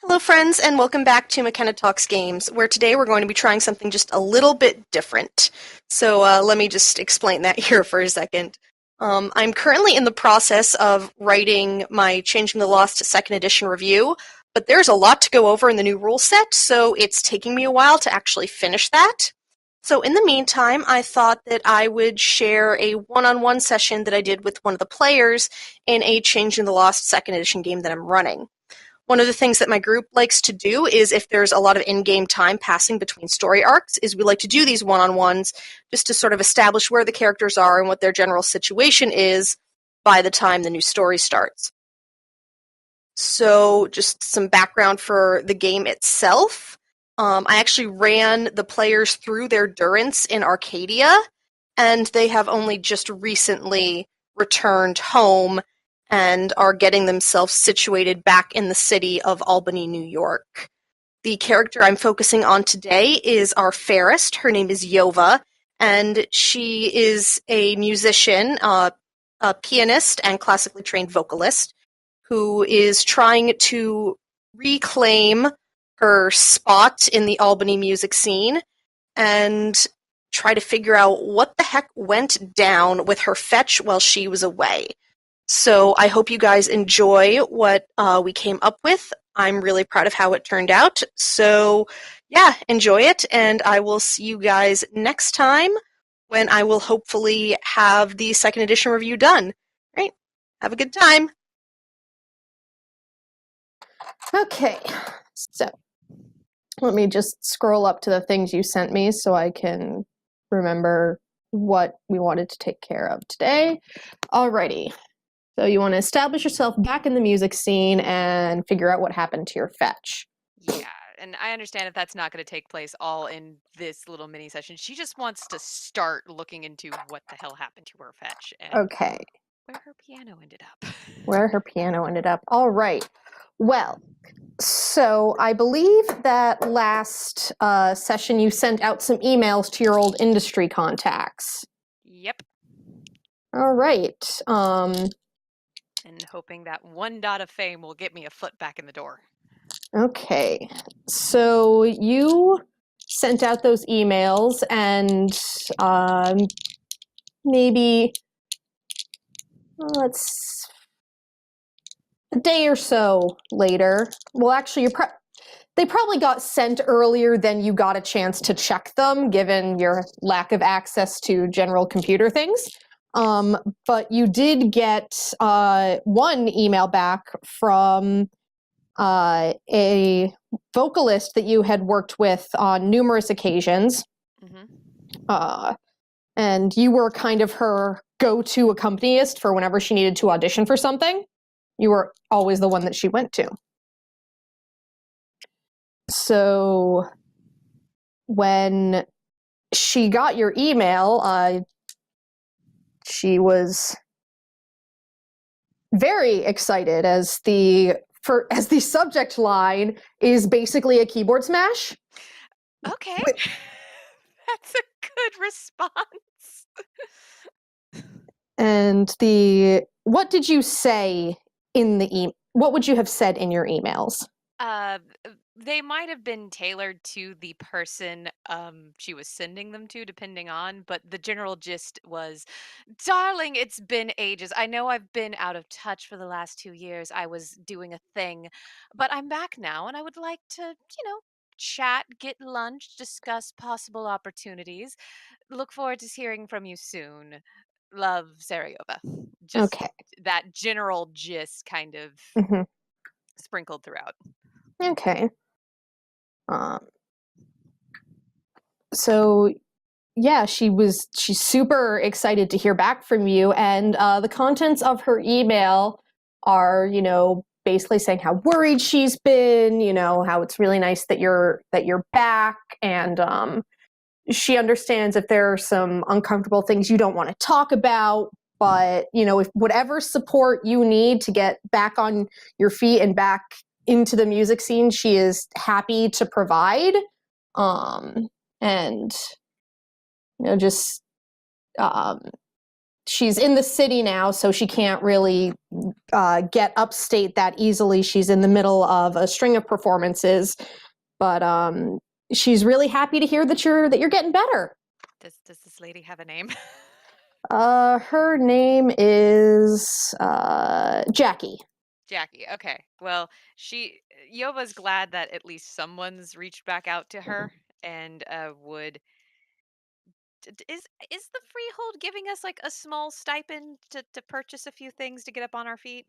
Hello, friends, and welcome back to McKenna Talks Games, where today we're going to be trying something just a little bit different. So let me just explain that here for a second. I'm currently in the process of writing my Changing the Lost second edition review, but there's a lot to go over in the new rule set, so it's taking me a while to actually finish that. So in the meantime, I thought that I would share a one-on-one session that I did with one of the players in a Changing the Lost second edition game that I'm running. One of the things that my group likes to do is if there's a lot of in-game time passing between story arcs, is we like to do these one-on-ones just to sort of establish where the characters are and what their general situation is by the time the new story starts. So just some background for the game itself. I actually ran the players through their durance in Arcadia, and they have only just recently returned home and are getting themselves situated back in the city of Albany, New York. The character I'm focusing on today is our fairest. Her name is Yova, and she is a musician, a pianist, and classically trained vocalist who is trying to reclaim her spot in the Albany music scene and try to figure out what the heck went down with her fetch while she was away. So I hope you guys enjoy what we came up with. I'm really proud of how it turned out. So yeah, enjoy it, and I will see you guys next time when I will hopefully have the second edition review done. Right? Have a good time. Okay, so let me just scroll up to the things you sent me so I can remember what we wanted to take care of today. Alrighty, so you want to establish yourself back in the music scene and figure out what happened to your fetch. Yeah, and I understand if that's not going to take place all in this little mini session. She just wants to start looking into what the hell happened to her fetch and Okay, where her piano ended up. where her piano ended up. All right, well, so I believe that last session you sent out some emails to your old industry contacts. Yep. All right. And hoping that one dot of fame will get me a foot back in the door. Okay. So you sent out those emails, and maybe let's a day or so later. Well, actually, they probably got sent earlier than you got a chance to check them, given your lack of access to general computer things. But you did get one email back from a vocalist that you had worked with on numerous occasions. Mm-hmm. And you were kind of her go-to accompanist for whenever she needed to audition for something. You were always the one that she went to. So when she got your email, she was very excited as the subject line is basically a keyboard smash. Okay. That's a good response. And what did you say in the what would you have said in your emails? They might have been tailored to the person she was sending them to, depending on, but the general gist was, darling, it's been ages. I know I've been out of touch for the last 2 years. I was doing a thing, but I'm back now and I would like to, chat, get lunch, discuss possible opportunities. Look forward to hearing from you soon. Love, Sarajevo. Just Okay. that general gist kind of Mm-hmm. sprinkled throughout. Okay. So yeah, she's super excited to hear back from you, and the contents of her email are, basically saying how worried she's been, how it's really nice that you're back, and she understands if there are some uncomfortable things you don't want to talk about, but if whatever support you need to get back on your feet and back into the music scene, she is happy to provide. And just she's in the city now, so she can't really get upstate that easily. She's in the middle of a string of performances, but she's really happy to hear that you're getting better. Does this lady have a name? Her name is Jackie. Jackie. Okay. Well, Yova's glad that at least someone's reached back out to her and would is the freehold giving us like a small stipend to purchase a few things to get up on our feet?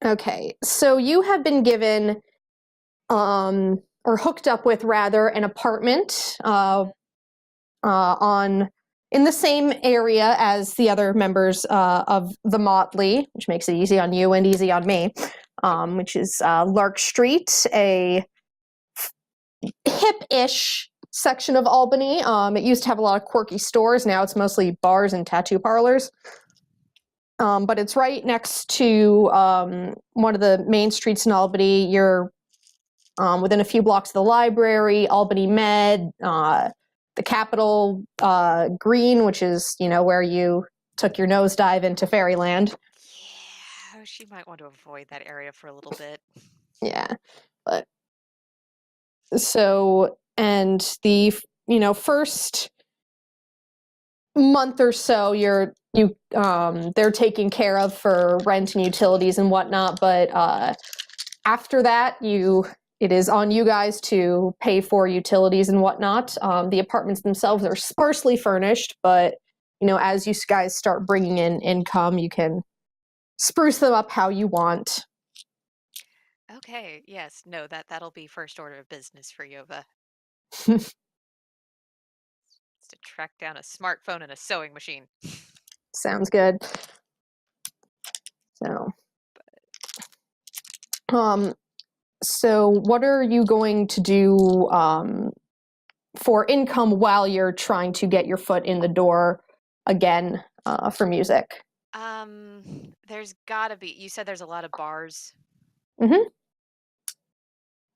Okay, so you have been given, or hooked up with rather, an apartment in the same area as the other members of the Motley, which makes it easy on you and easy on me, which is Lark Street, a hip-ish section of Albany. It used to have a lot of quirky stores. Now it's mostly bars and tattoo parlors. But it's right next to one of the main streets in Albany. You're within a few blocks of the library, Albany Med, the Capitol Green, which is, where you took your nosedive into Fairyland. Yeah, she might want to avoid that area for a little bit. Yeah, but so, and the first month or so they're taken care of for rent and utilities and whatnot, but after that it is on you guys to pay for utilities and whatnot. The apartments themselves are sparsely furnished, but as you guys start bringing in income, you can spruce them up how you want. Okay, yes, no, that'll be first order of business for Yova. It's to track down a smartphone and a sewing machine. Sounds good. So what are you going to do for income while you're trying to get your foot in the door again for music? There's gotta be. You said there's a lot of bars. Mm-hmm.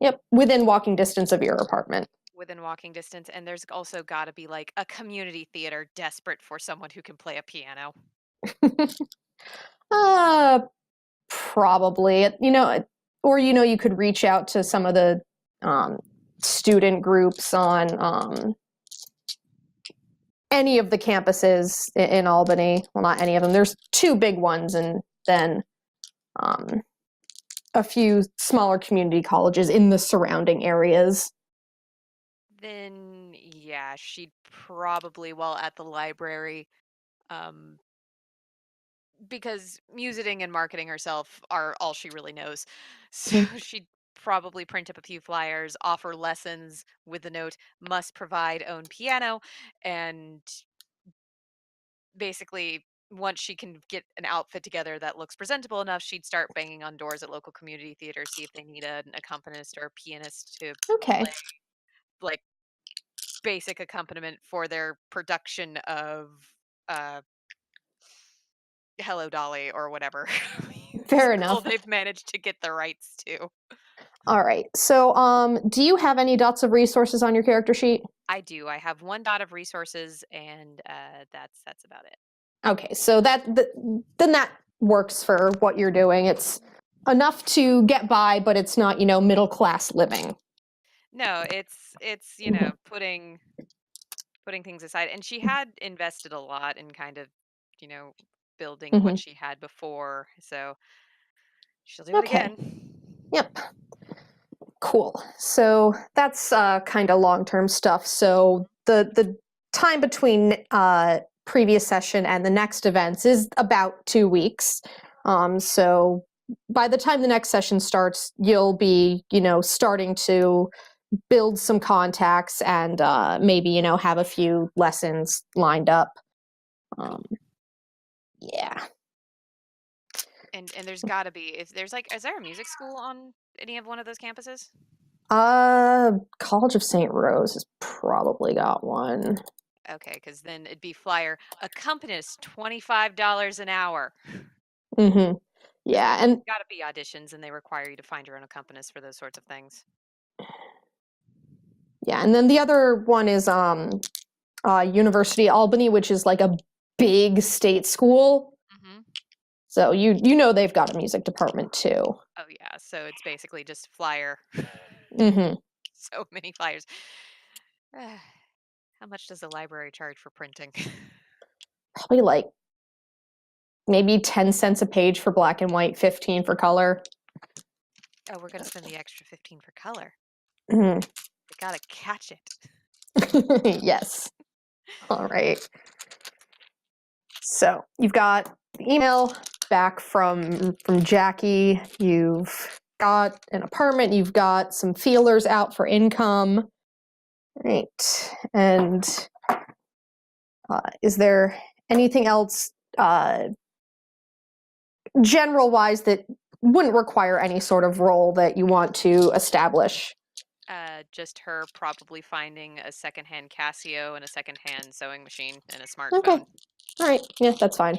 Yep, within walking distance of your apartment. Within walking distance, and there's also gotta be like a community theater desperate for someone who can play a piano. Probably. Or you could reach out to some of the student groups on any of the campuses in Albany. Well, not any of them. There's 2 big ones, and then a few smaller community colleges in the surrounding areas. Then, yeah, she'd probably, while at the library, because musiting and marketing herself are all she really knows. So she'd probably print up a few flyers, offer lessons with the note, must provide own piano, and basically once she can get an outfit together that looks presentable enough, she'd start banging on doors at local community theaters, see if they need an accompanist or a pianist to Okay. play like basic accompaniment for their production of Hello Dolly or whatever. Fair enough. They've managed to get the rights to. All right. So, do you have any dots of resources on your character sheet? I do. I have 1 dot of resources, and that's about it. Okay, so then that works for what you're doing. It's enough to get by, but it's not, middle class living. No, it's putting things aside, and she had invested a lot in kind of building what she had before, so she'll do it again. Yep. Cool. So that's kind of long-term stuff. So the time between previous session and the next events is about 2 weeks. So by the time the next session starts, you'll be, starting to build some contacts and maybe, have a few lessons lined up. Yeah. And there's got to be, is there a music school on any of one of those campuses? College of St. Rose has probably got one. Okay, because then it'd be flyer accompanist $25 an hour. Mm-hmm. Yeah, and got to be auditions, and they require you to find your own accompanist for those sorts of things. Yeah, and then the other one is University Albany, which is like a big state school. Mm-hmm. So you know they've got a music department too. Oh yeah, so it's basically just flyer. Mm-hmm. So many flyers. How much does the library charge for printing? Probably like maybe 10 cents a page for black and white, 15 for color. Oh, we're gonna spend the extra 15 for color. Mm-hmm. We gotta catch it. Yes. All right. So you've got the email back from Jackie. You've got an apartment. You've got some feelers out for income. Right. And is there anything else general-wise that wouldn't require any sort of role that you want to establish? Just her probably finding a secondhand Casio and a secondhand sewing machine and a smartphone. Okay. All right. Yeah, that's fine.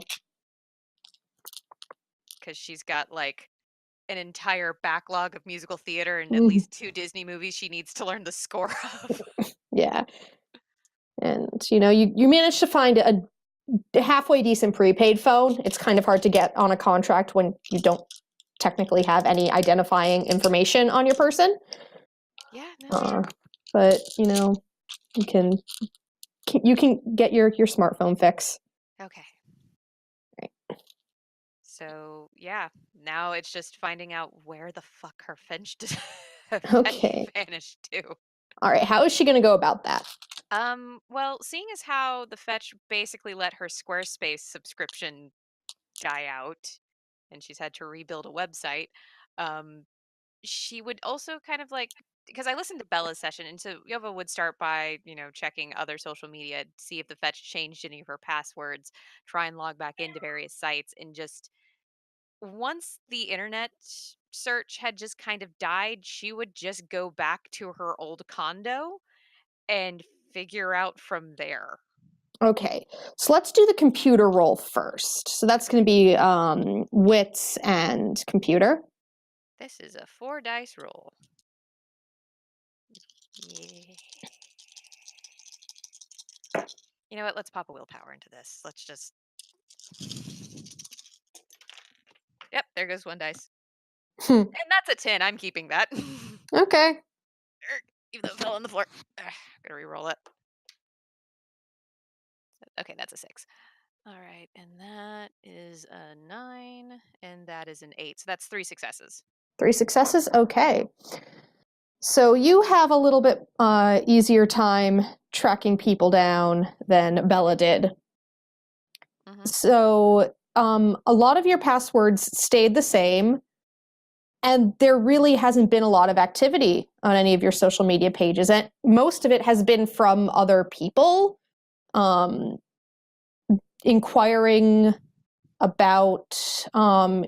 Because she's got like an entire backlog of musical theater and at least 2 Disney movies she needs to learn the score of. Yeah. And, you managed to find a halfway decent prepaid phone. It's kind of hard to get on a contract when you don't technically have any identifying information on your person. Yeah, that's true. But, you can get your smartphone fix. Okay. Right. So, yeah, now it's just finding out where the fuck her fetch Okay. vanished to. All right. How is she going to go about that? Well, seeing as how the fetch basically let her Squarespace subscription die out and she's had to rebuild a website, she would also kind of like, because I listened to Bella's session, and so Yova would start by, checking other social media, see if the fetch changed any of her passwords, try and log back into various sites, and just once the internet search had just kind of died, she would just go back to her old condo and figure out from there. Okay, so let's do the computer roll first. So that's going to be wits and computer. This is a 4 dice roll. Yeah. You know what? Let's pop a willpower into this. Let's just. Yep, there goes 1 dice. And that's a 10. I'm keeping that. Okay. Even though it fell on the floor. Gotta re-roll it. Okay, that's a 6. All right, and that is a 9, and that is an 8. So that's 3 successes. 3 successes? Okay. So you have a little bit easier time tracking people down than Bella did. Mm-hmm. So a lot of your passwords stayed the same, and there really hasn't been a lot of activity on any of your social media pages. And most of it has been from other people inquiring about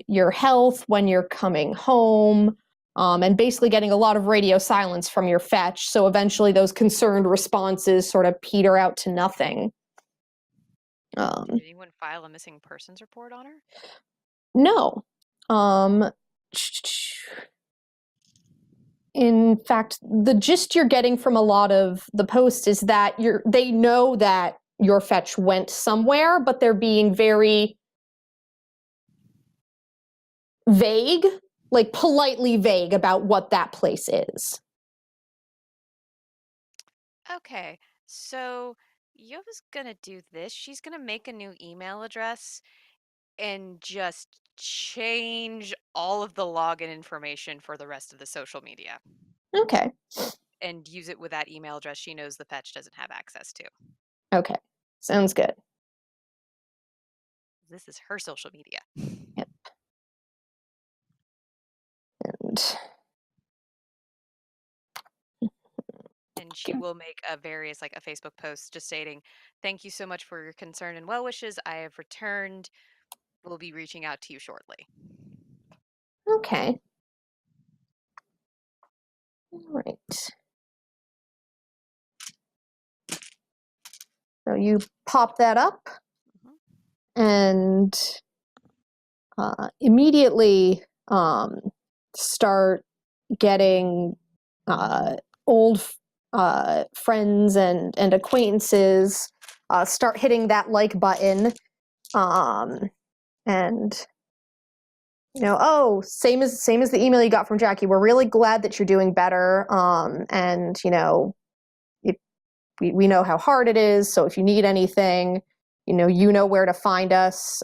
your health when you're coming home, and basically getting a lot of radio silence from your fetch. So eventually those concerned responses sort of peter out to nothing. Did anyone file a missing persons report on her? No. In fact, the gist you're getting from a lot of the posts is that they know that your fetch went somewhere, but they're being very vague, like politely vague about what that place is. Okay, so Yova's gonna do this. She's gonna make a new email address and just change all of the login information for the rest of the social media. Okay. And use it with that email address she knows the fetch doesn't have access to. Okay. Sounds good. This is her social media. Yep. And she will make a Facebook post just stating, "Thank you so much for your concern and well wishes. I have returned. We'll be reaching out to you shortly." Okay. All right. So you pop that up, and immediately start getting old friends and acquaintances start hitting that like button. And same as the email you got from Jackie. We're really glad that you're doing better. And we know how hard it is. So if you need anything, you know where to find us.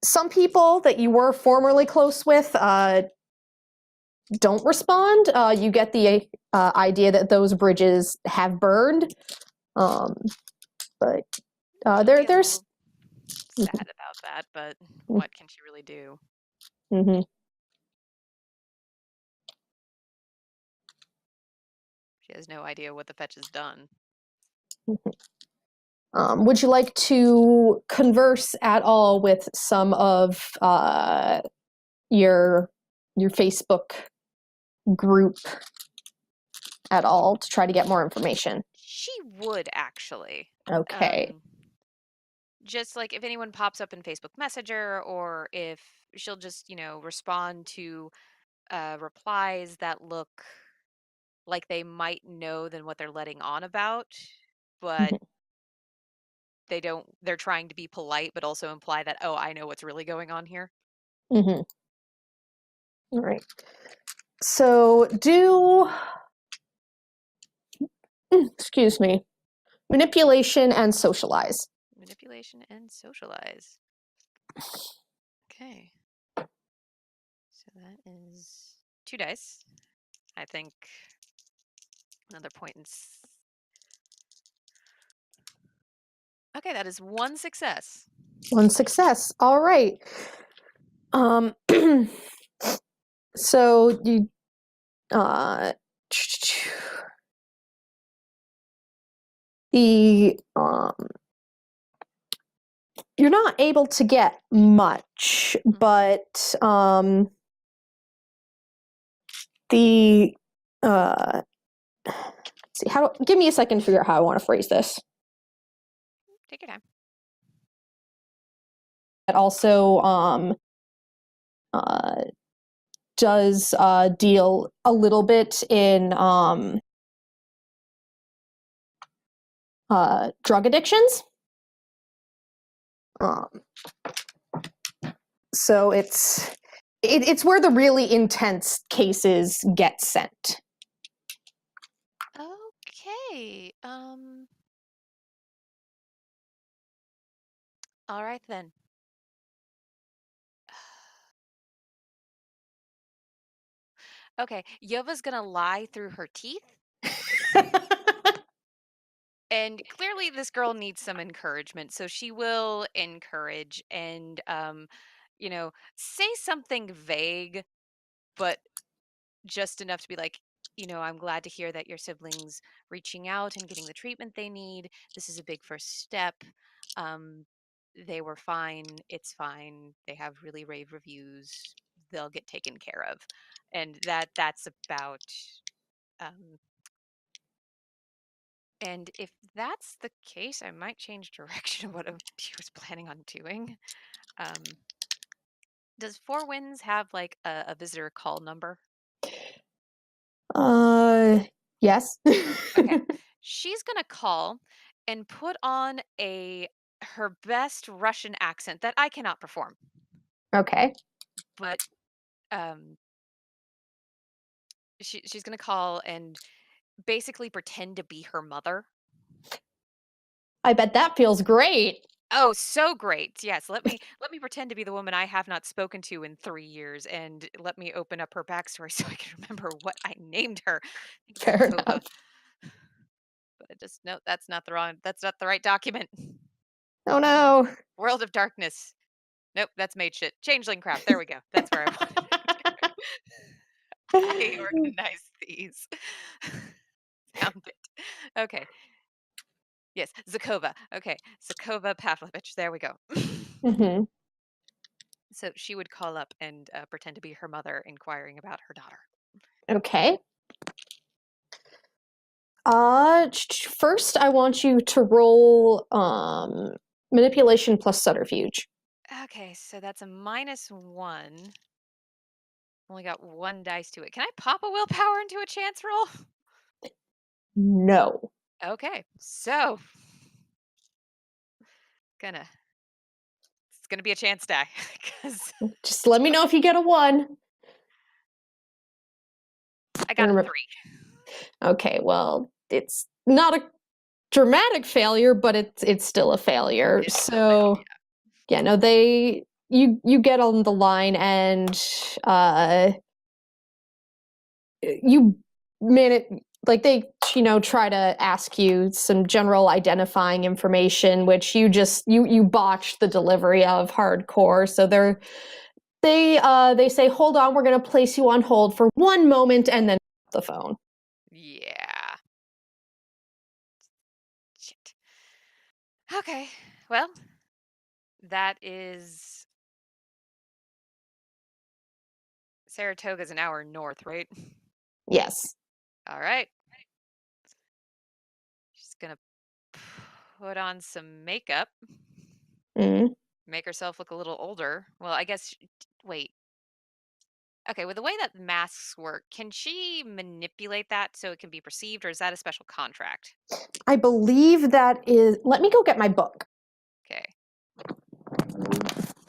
Some people that you were formerly close with don't respond. You get the idea that those bridges have burned. But there's sad about that, but what can she really do? Mm-hmm. She has no idea what the fetch has done. Would you like to converse at all with some of your Facebook group at all to try to get more information? She would actually. Okay. Just like if anyone pops up in Facebook Messenger, or if she'll just, respond to replies that look like they might know than what they're letting on about, but they're trying to be polite, but also imply that, oh, I know what's really going on here. Mm-hmm. All right. So excuse me, manipulation and socialize. Manipulation and socialize. Okay. So that is 2 dice. I think another point in... Okay, that is 1 success. 1 success. All right. So you you're not able to get much, but the see give me a second to figure out how I want to phrase this. Take your time. It also does deal a little bit in drug addictions. So it's where the really intense cases get sent. Okay. All right then. Okay, Yova's gonna lie through her teeth. And clearly this girl needs some encouragement, so she will encourage and say something vague, but just enough to be like, I'm glad to hear that your siblings reaching out and getting the treatment they need. This is a big first step. They were fine. It's fine. They have really rave reviews. They'll get taken care of. And that's about and if that's the case, I might change direction of what he was planning on doing. Does Four Winds have like a visitor call number? Yes. Okay. She's gonna call and put on her best Russian accent that I cannot perform. Okay. But she's gonna call and basically pretend to be her mother. I bet that feels great. Oh, so great. Yes, let me pretend to be the woman I have not spoken to in 3 years, and let me open up her backstory so I can remember what I named her. Fair Zakova. enough. But I just no, that's not the right document. Oh no. World of Darkness. Nope, that's made shit. Changeling crap. There we go. That's where I wanted it. I organized these. Found it. Okay. Yes, Zakova. Okay, Zakova Pavlovich. There we go. Mm-hmm. So she would call up and pretend to be her mother, inquiring about her daughter. Okay. First, I want you to roll manipulation plus subterfuge. Okay, so that's a -1. Only got 1 dice to it. Can I pop a willpower into a chance roll? No. Okay, so it's gonna be a chance die because Just let me know if you get a 1. I got a 3. Okay, well, it's not a dramatic failure, but it's still a failure. It's still So failed, yeah, no, you get on the line and you manage, like, they try to ask you some general identifying information, which you botch the delivery of hardcore. So they say, hold on, we're going to place you on hold for 1 moment, and then the phone. Yeah. Shit. Okay. Well, that is Saratoga's an hour north, right? Yes. All right. She's gonna put on some makeup, Mm. make herself look a little older. Well, I guess. Wait. Okay, with the way that masks work, can she manipulate that so it can be perceived, or is that a special contract? I believe that is. Let me go get my book. Okay.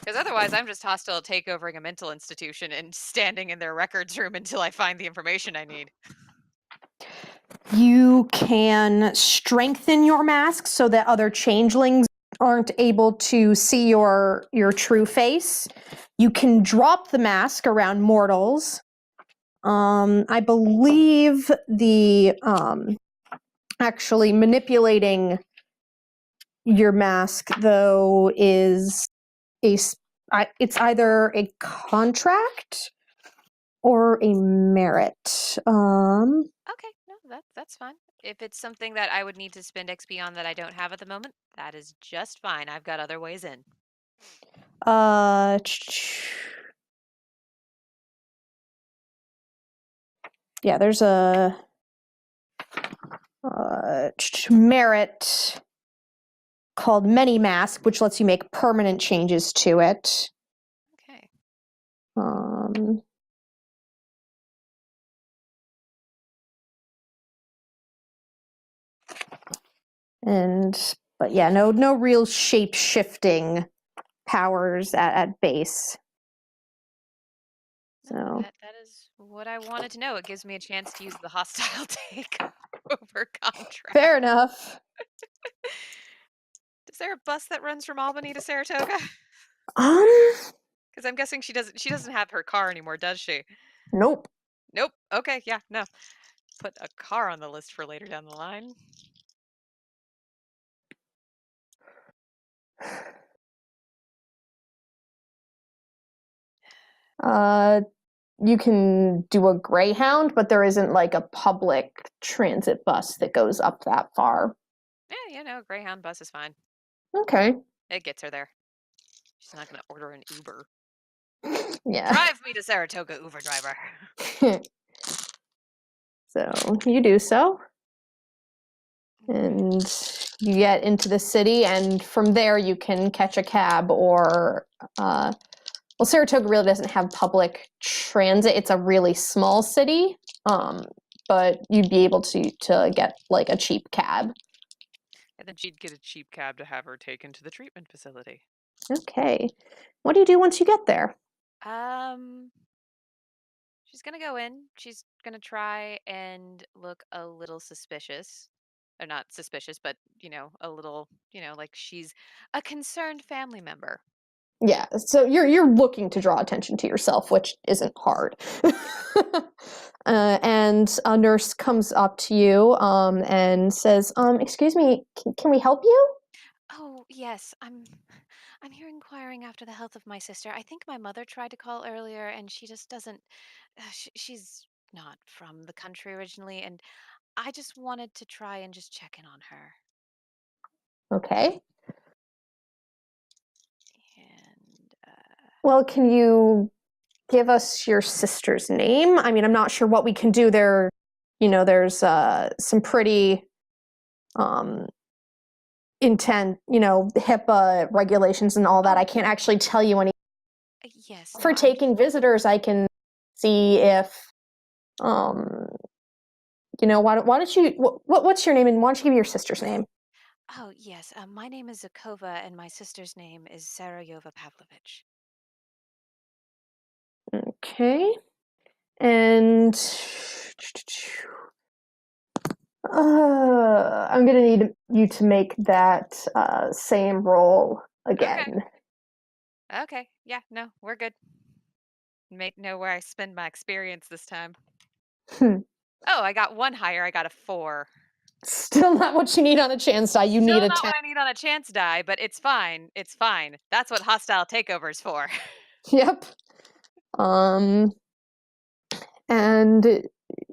Because otherwise, I'm just hostile takeovering a mental institution and standing in their records room until I find the information I need. You can strengthen your mask so that other changelings aren't able to see your true face. You can drop the mask around mortals. I believe the actually manipulating your mask, though, is it's either a contract or a merit. Okay, no, that's fine. If it's something that I would need to spend XP on that I don't have at the moment, that is just fine. I've got other ways in. Uh, yeah, there's a merit called Many Mask, which lets you make permanent changes to it. Okay. But yeah, no real shape shifting powers at base. No, So that is what I wanted to know. It gives me a chance to use the hostile takeover contract. fair enough. Is there a bus that runs from Albany to Saratoga? Um, Because I'm guessing she doesn't have her car anymore, does she? nope. Nope. Okay, yeah, no. Put a car on the list for later down the line. You can do a Greyhound, but there isn't like a public transit bus that goes up that far. Yeah, Greyhound bus is fine. Okay. It gets her there. She's not gonna order an Uber. Yeah. Drive me to Saratoga, Uber driver. So you do so. And you get into the city, and from there you can catch a cab or well, Saratoga really doesn't have public transit. It's a really small city, but you'd be able to get like a cheap cab. And then she'd get a cheap cab to have her taken to the treatment facility. Okay. What do you do once you get there? She's gonna go in. She's gonna try and look a little suspicious. Or not suspicious, but, a little, like she's a concerned family member. Yeah, so you're looking to draw attention to yourself, which isn't hard. And a nurse comes up to you and says, "Excuse me, can we help you?" Oh, yes. I'm here inquiring after the health of my sister. I think my mother tried to call earlier and she just doesn't she's not from the country originally and I just wanted to try and just check in on her. Okay. And Well, can you give us your sister's name? I mean, I'm not sure what we can do there. There's some pretty intent, HIPAA regulations and all that. I can't actually tell you any. yes, no, For taking visitors, I can see if, why don't you, what's your name, and why don't you give me your sister's name? Oh, yes. My name is Zakova, and my sister's name is Sarayova Pavlovich. Okay. And I'm gonna need you to make that same roll again. Okay. Yeah, no, we're good. Know where I spend my experience this time. Hmm. Oh, I got one higher. I got a 4. Still not what you need on a chance die. You Still need a not 10. what I need on a chance die, but it's fine. It's fine. That's what hostile takeover's for. Yep. And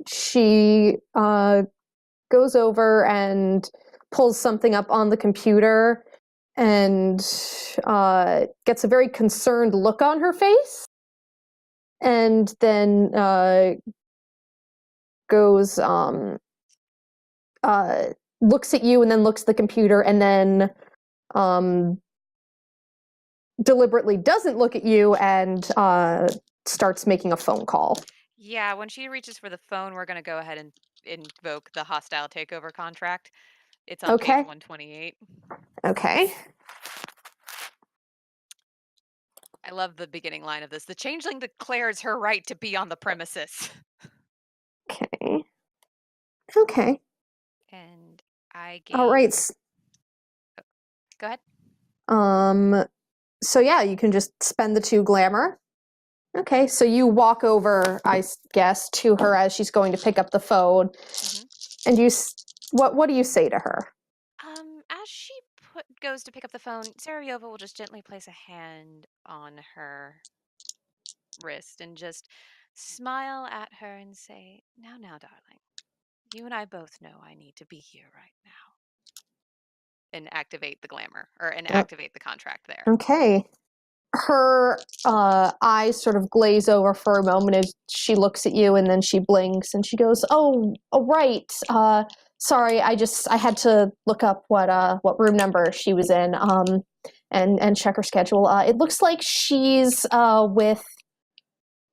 she goes over and pulls something up on the computer and gets a very concerned look on her face, and then goes looks at you and then looks at the computer and then deliberately doesn't look at you and starts making a phone call. Yeah, when she reaches for the phone, we're going to go ahead and invoke the hostile takeover contract. It's on page 128. Okay. I love the beginning line of this. The changeling declares her right to be on the premises. Okay. Okay. And I gain... All right. Go ahead. So yeah, you can just spend the 2 glamour. Okay, so you walk over, I guess, to her as she's going to pick up the phone, and what do you say to her? As she goes to pick up the phone, Sarajevo will just gently place a hand on her wrist and just smile at her and say, now, darling, you and I both know I need to be here right now. And activate the glamour, and activate the contract there. Okay. Her eyes sort of glaze over for a moment as she looks at you, and then she blinks and she goes, oh right. Sorry, I had to look up what room number she was in, and check her schedule. It looks like she's with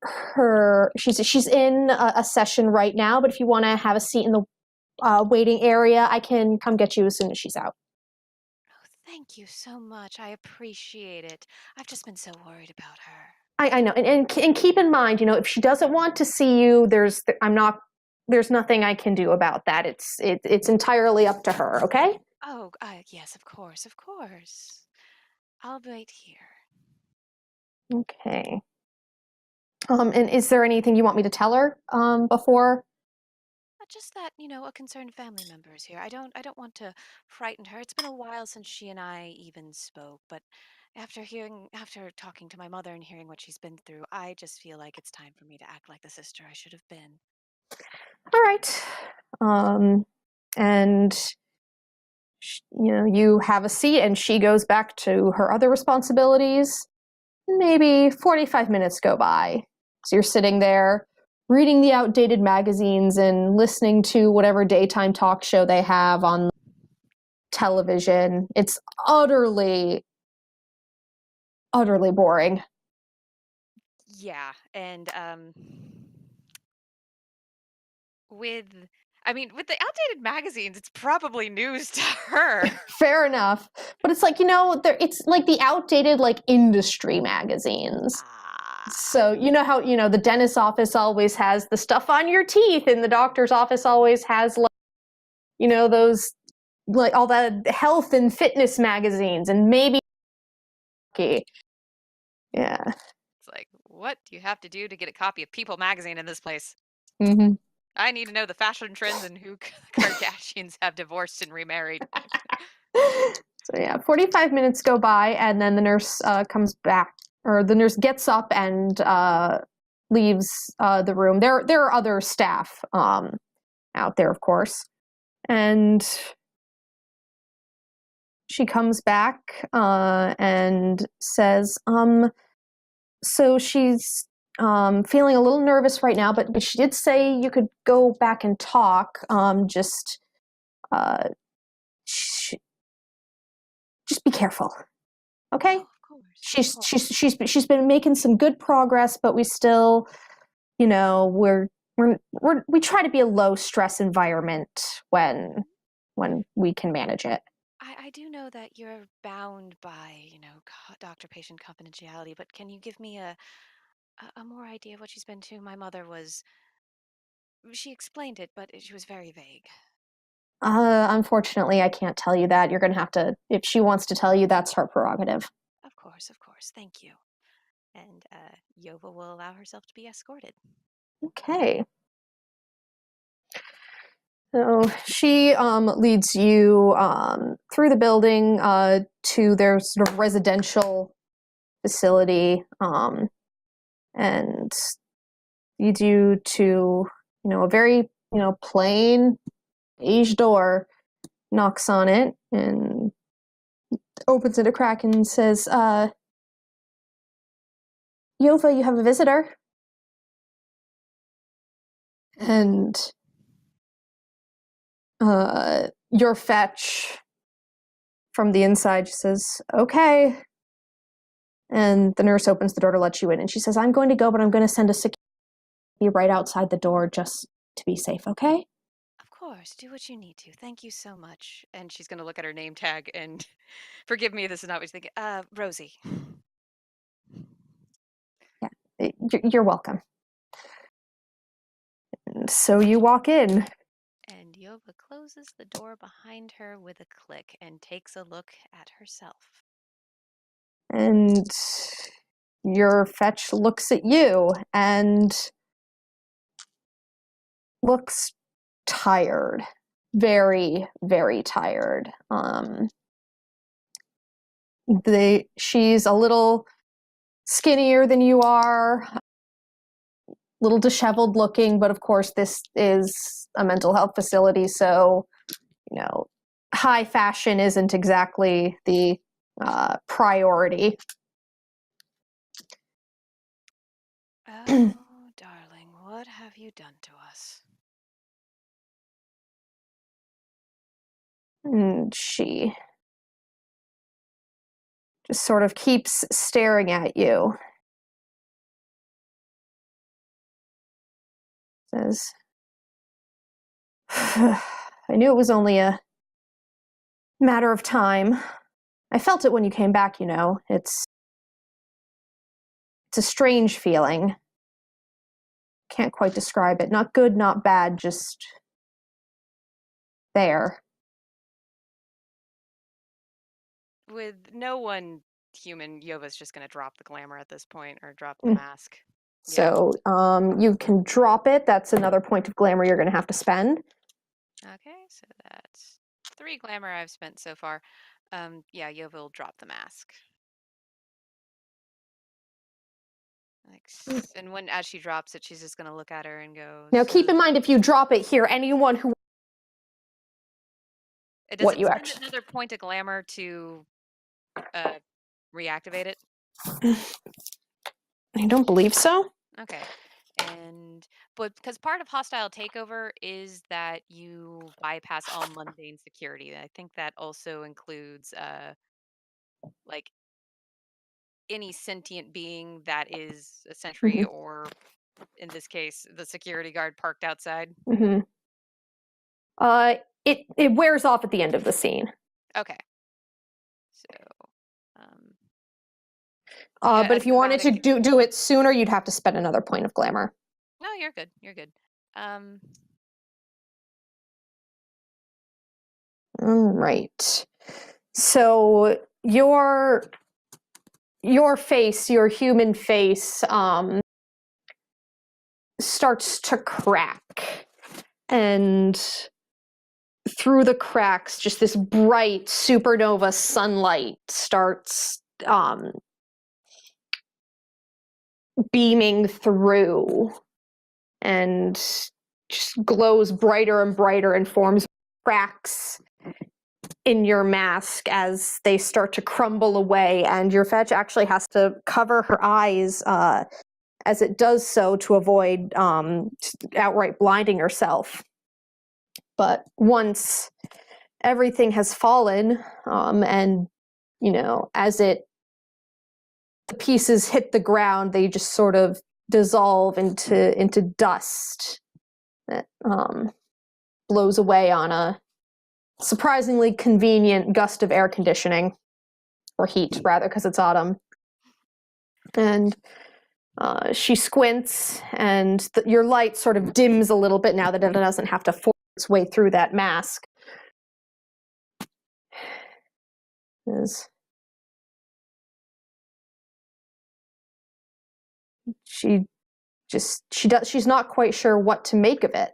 her. She's in a session right now, but if you want to have a seat in the waiting area, I can come get you as soon as she's out. Thank you so much. I appreciate it. I've just been so worried about her. I know, and keep in mind, if she doesn't want to see you, there's nothing I can do about that. It's entirely up to her. Okay? Oh, yes, of course. I'll wait here. Okay. And is there anything you want me to tell her before? Just that, a concerned family member is here. I don't want to frighten her. It's been a while since she and I even spoke, but after talking to my mother and hearing what she's been through, I just feel like it's time for me to act like the sister I should have been. All right. And you have a seat, and she goes back to her other responsibilities. Maybe 45 minutes go by. So you're sitting there reading the outdated magazines and listening to whatever daytime talk show they have on television. It's utterly boring. Yeah, and with the outdated magazines, it's probably news to her. Fair enough. But it's like, it's like the outdated industry magazines. So you know how, the dentist's office always has the stuff on your teeth, and the doctor's office always has those all the health and fitness magazines, and maybe yeah. It's like, what do you have to do to get a copy of People magazine in this place? Mm-hmm. I need to know the fashion trends and who Kardashians have divorced and remarried. So yeah, 45 minutes go by, and then the nurse comes back, or the nurse gets up and leaves the room. There are other staff out there, of course, and she comes back and says, so she's feeling a little nervous right now, but she did say you could go back and talk. Just be careful, okay? Oh, of course. She's been making some good progress, but we still, we're we try to be a low stress environment when we can manage it. I do know that you're bound by, doctor-patient confidentiality, but can you give me a more idea of what she's been to? My mother she explained it, but she was very vague. Unfortunately, I can't tell you that. You're going to have to, if she wants to tell you, that's her prerogative. Of course, thank you. And Yova will allow herself to be escorted. Okay. So she leads you through the building to their sort of residential facility, and leads you to a very plain beige door. Knocks on it and opens it a crack and says, "Yova, you have a visitor." And your fetch from the inside says, "Okay." And the nurse opens the door to let you in, and she says, "I'm going to go, but I'm going to send a security right outside the door just to be safe, okay?" Of course, do what you need to. Thank you so much. And she's going to look at her name tag and forgive me, this is not what she's thinking. Rosie. Yeah, you're welcome. And so you walk in. And Yova closes the door behind her with a click and takes a look at herself. And your fetch looks at you and looks tired. Very, very tired. She's a little skinnier than you are, a little disheveled looking, but of course this is a mental health facility, so high fashion isn't exactly the priority. Oh, darling, what have you done to us? And she just sort of keeps staring at you. Says, "I knew it was only a matter of time. I felt it when you came back, It's a strange feeling. Can't quite describe it. Not good, not bad, just there." With no one human, Yova's just going to drop the glamour at this point, or drop the mask. So you can drop it. That's another point of glamour you're going to have to spend. Okay, so that's 3 glamour I've spent so far. Yeah, Yova will drop the mask. And as she drops it, she's just going to look at her and go. Now, keep in mind, if you drop it here, anyone who does it spend another point of glamour to reactivate it? I don't believe so. Okay. But because part of hostile takeover is that you bypass all mundane security. I think that also includes like any sentient being that is a sentry, or in this case, the security guard parked outside. It wears off at the end of the scene. Okay. So but if you wanted to do it sooner, you'd have to spend another point of glamour. No, you're good. You're good. Right. So your face, your human face, starts to crack, and through the cracks, just this bright supernova sunlight starts beaming through, and just glows brighter and brighter and forms cracks in your mask as they start to crumble away, and your fetch actually has to cover her eyes as it does so to avoid outright blinding herself. But once everything has fallen, and as the pieces hit the ground, they just sort of dissolve into dust, that blows away on a surprisingly convenient gust of air conditioning, or heat rather, because it's autumn. And she squints, and your light sort of dims a little bit now that it doesn't have to force its way through that mask. She's not quite sure what to make of it.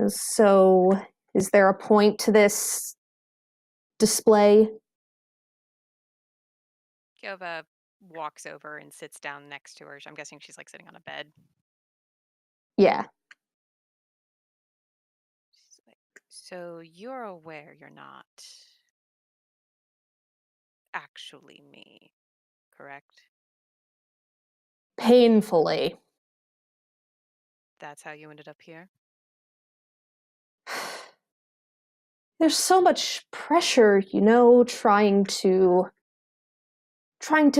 So, is there a point to this display? Kiova walks over and sits down next to her. I'm guessing she's like sitting on a bed. Yeah. She's like, so you're aware you're not actually me, correct? Painfully. That's how you ended up here? There's so much pressure, trying to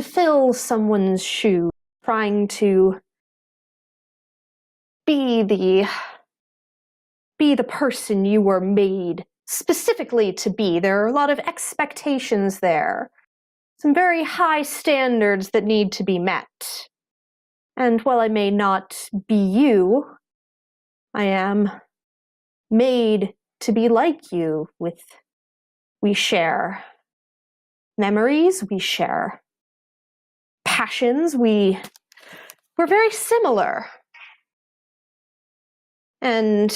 fill someone's shoes, trying to be the person you were made specifically to be. There are a lot of expectations there. Some very high standards that need to be met. And while I may not be you, I am made to be like you. We share memories, we share passions, we're very similar. And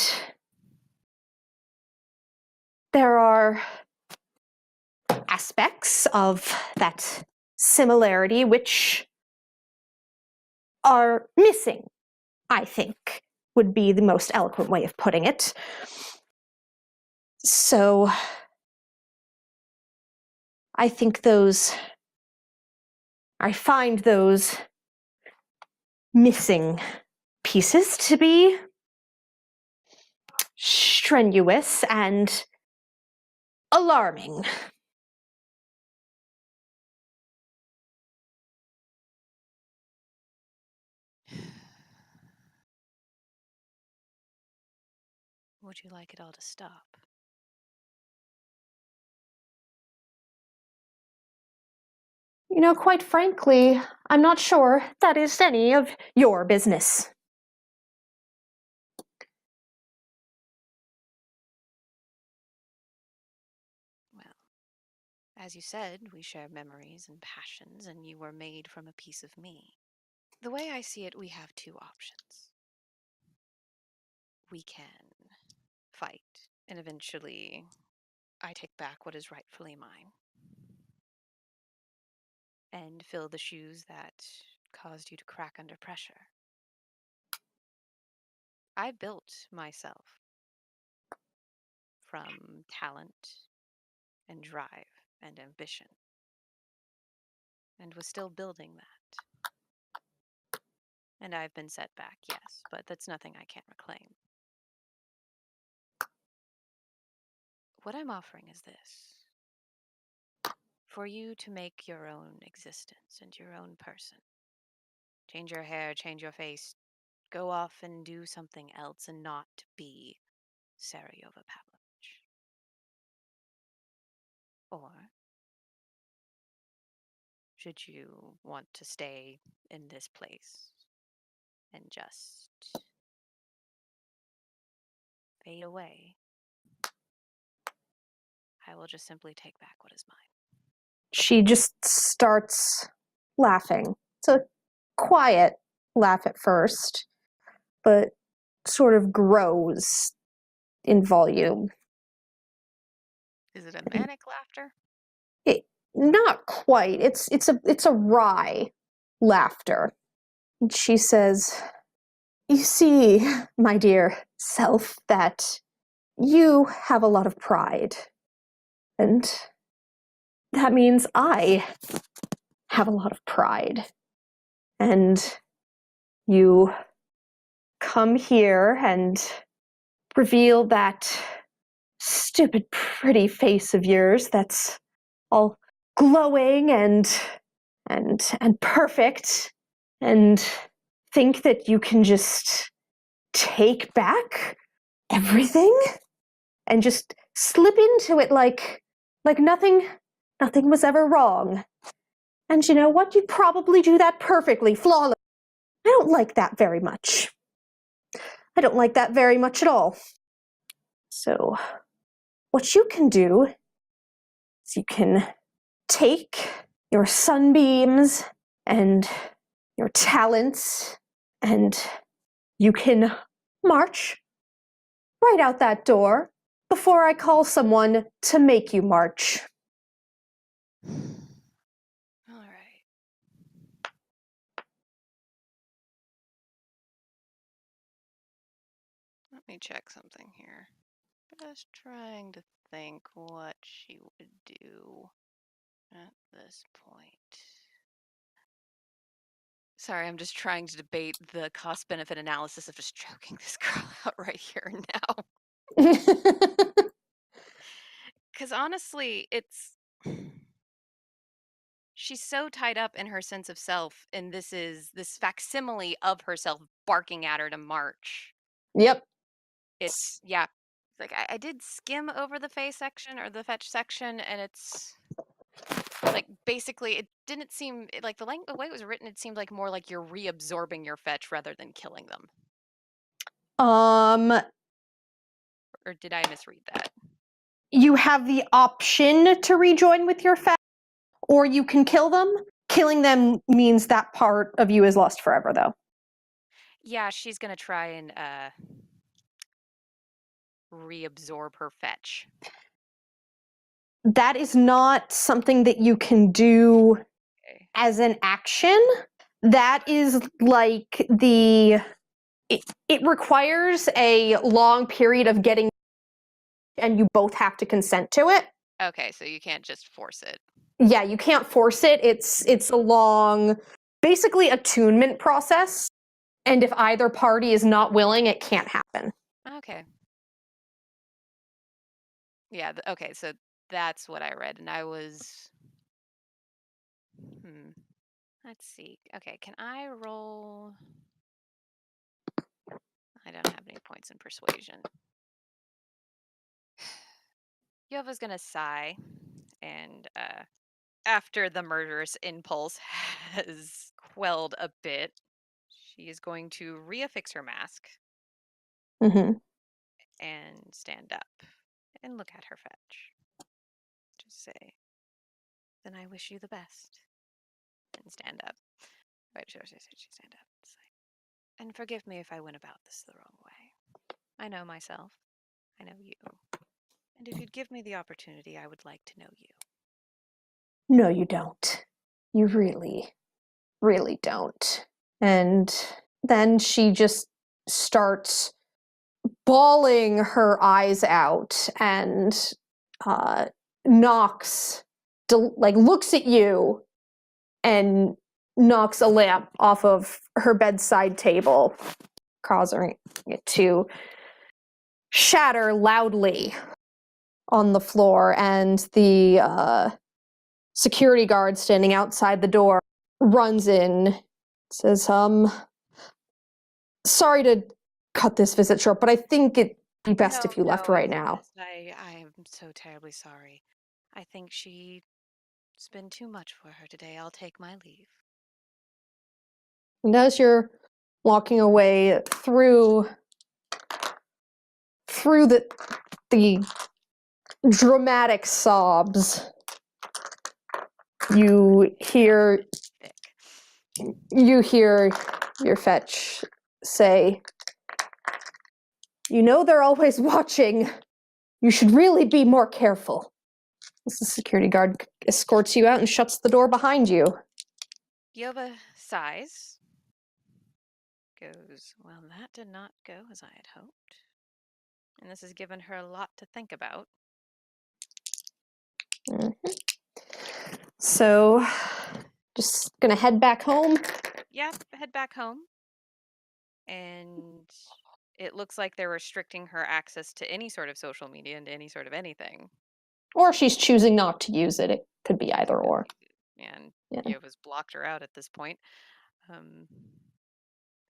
there are aspects of that similarity which are missing, I think, would be the most eloquent way of putting it. So, I find those missing pieces to be strenuous and alarming. Would you like it all to stop? Quite frankly, I'm not sure that is any of your business. Well, as you said, we share memories and passions, and you were made from a piece of me. The way I see it, we have two options. We can fight, and eventually I take back what is rightfully mine and fill the shoes that caused you to crack under pressure. I built myself from talent and drive and ambition, and was still building that. And I've been set back, yes, but that's nothing I can't reclaim. What I'm offering is this. For you to make your own existence and your own person. Change your hair, change your face, go off and do something else and not be Sarajevo Pavlovich. Or should you want to stay in this place and just fade away, I will just simply take back what is mine. She just starts laughing. It's a quiet laugh at first, but sort of grows in volume. Is it a manic laughter? Not quite. It's a wry laughter. And she says, "You see, my dear self, that you have a lot of pride. And that means I have a lot of pride. And you come here and reveal that stupid pretty face of yours that's all glowing and perfect, and think that you can just take back everything and just slip into it like nothing was ever wrong. And you know what? You probably do that perfectly, flawless. I don't like that very much. I don't like that very much at all. So, what you can do is you can take your sunbeams and your talents and you can march right out that door before I call someone to make you march. All right. Let me check something here. Just trying to think what she would do at this point. Sorry, I'm just trying to debate the cost-benefit analysis of just choking this girl out right here and now. Because honestly, she's so tied up in her sense of self, and this is this facsimile of herself barking at her to march. Yep. It's, yeah, like I did skim over the fey section or the fetch section, and it's like basically it didn't seem like the way it was written. It seemed like more like you're reabsorbing your fetch rather than killing them. Or did I misread that? You have the option to rejoin with your fetch, or you can kill them. Killing them means that part of you is lost forever, though. Yeah, she's gonna try and reabsorb her fetch. That is not something that you can do as an action. That is like it requires a long period of getting, and you both have to consent to it. Okay, so you can't just force it. Yeah, you can't force it. It's a long, basically attunement process. And if either party is not willing, it can't happen. Okay. Yeah, okay, so that's what I read, and I was... Let's see. Okay, can I roll... I don't have any points in persuasion. Yova's gonna sigh, and after the murderous impulse has quelled a bit, she is going to reaffix her mask Mm-hmm. and stand up and look at her fetch. Just say, then I wish you the best. And stand up. Wait, she stand up. And forgive me if I went about this the wrong way. I know myself. I know you. And if you'd give me the opportunity, I would like to know you. No, you don't. You really, really don't. And then she just starts bawling her eyes out and looks at you and knocks a lamp off of her bedside table, causing it to shatter loudly on the floor, and the security guard standing outside the door runs in, says, sorry to cut this visit short, but I think it'd be best if you left right now. I am so terribly sorry. I think it's been too much for her today. I'll take my leave. And as you're walking away through the dramatic sobs, you hear your fetch say, you know they're always watching. You should really be more careful. As the security guard escorts you out and shuts the door behind you. Yova sighs. Goes, well, that did not go as I had hoped. And this has given her a lot to think about. Mm-hmm. So, just gonna head back home? Yeah, head back home. And it looks like they're restricting her access to any sort of social media and any sort of anything. Or she's choosing not to use it. It could be either or. And Yova's blocked her out at this point.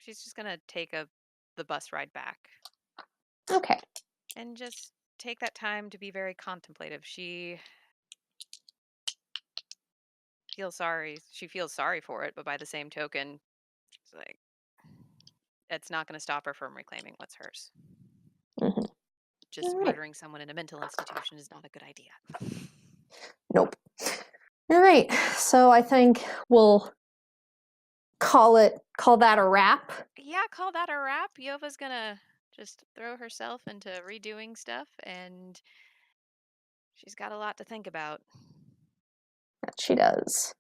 she's just gonna take the bus ride back Okay. and just take that time to be very contemplative. She feels sorry. She feels sorry for it, but by the same token, it's like it's not going to stop her from reclaiming what's hers. Mhm. Just All right. murdering someone in a mental institution is not a good idea. Nope. All right. So I think we'll call that a wrap. Yeah, call that a wrap. Yova's gonna just throw herself into redoing stuff, and she's got a lot to think about. That she does.